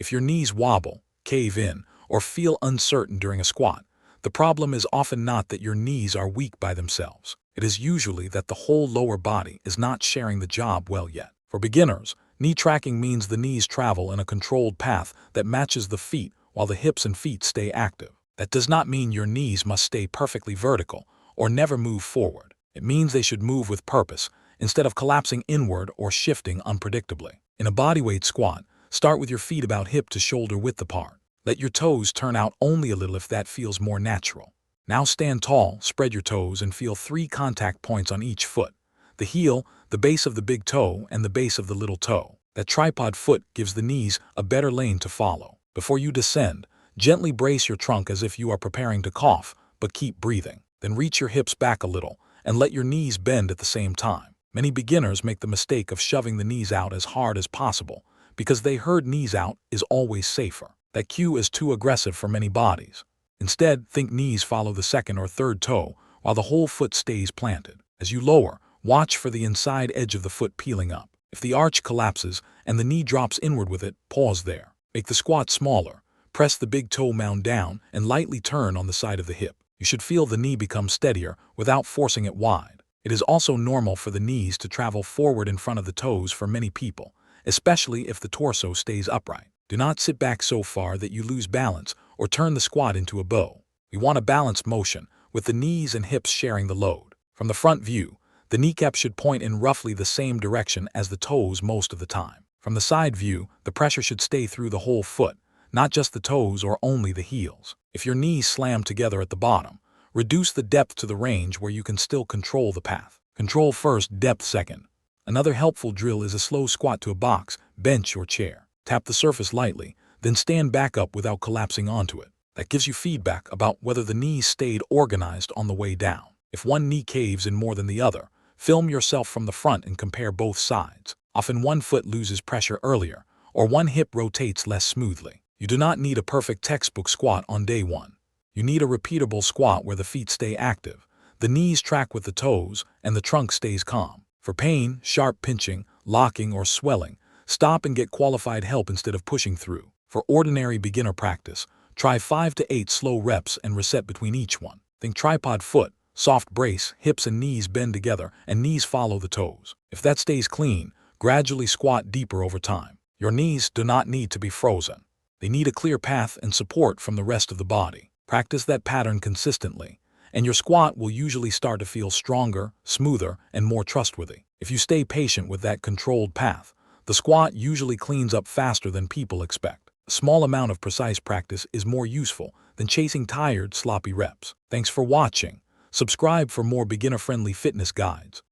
If your knees wobble, cave in, or feel uncertain during a squat, the problem is often not that your knees are weak by themselves. It is usually that the whole lower body is not sharing the job well yet. For beginners, knee tracking means the knees travel in a controlled path that matches the feet while the hips and feet stay active. That does not mean your knees must stay perfectly vertical or never move forward. It means they should move with purpose instead of collapsing inward or shifting unpredictably. In a bodyweight squat, start with your feet about hip to shoulder width apart. Let your toes turn out only a little if that feels more natural. Now stand tall, spread your toes, and feel 3 contact points on each foot: the heel, the base of the big toe, and the base of the little toe. That tripod foot gives the knees a better lane to follow. Before you descend, gently brace your trunk as if you are preparing to cough, but keep breathing. Then reach your hips back a little and let your knees bend at the same time. Many beginners make the mistake of shoving the knees out as hard as possible because they heard knees out is always safer. That cue is too aggressive for many bodies. Instead, think knees follow the second or third toe while the whole foot stays planted. As you lower, watch for the inside edge of the foot peeling up. If the arch collapses and the knee drops inward with it, pause there. Make the squat smaller. Press the big toe mound down and lightly turn on the side of the hip. You should feel the knee become steadier without forcing it wide. It is also normal for the knees to travel forward in front of the toes for many people, especially if the torso stays upright. Do not sit back so far that you lose balance or turn the squat into a bow. We want a balanced motion, with the knees and hips sharing the load. From the front view, the kneecap should point in roughly the same direction as the toes most of the time. From the side view, the pressure should stay through the whole foot, not just the toes or only the heels. If your knees slam together at the bottom, reduce the depth to the range where you can still control the path. Control first, depth second. Another helpful drill is a slow squat to a box, bench, or chair. Tap the surface lightly, then stand back up without collapsing onto it. That gives you feedback about whether the knees stayed organized on the way down. If one knee caves in more than the other, film yourself from the front and compare both sides. Often one foot loses pressure earlier, or one hip rotates less smoothly. You do not need a perfect textbook squat on day one. You need a repeatable squat where the feet stay active, the knees track with the toes, and the trunk stays calm. For pain, sharp pinching, locking, or swelling, stop and get qualified help instead of pushing through. For ordinary beginner practice, try 5 to 8 slow reps and reset between each one. Think tripod foot, soft brace, hips and knees bend together, and knees follow the toes. If that stays clean, gradually squat deeper over time. Your knees do not need to be frozen. They need a clear path and support from the rest of the body. Practice that pattern consistently, and your squat will usually start to feel stronger, smoother, and more trustworthy. If you stay patient with that controlled path, the squat usually cleans up faster than people expect. A small amount of precise practice is more useful than chasing tired, sloppy reps. Thanks for watching. Subscribe for more beginner-friendly fitness guides.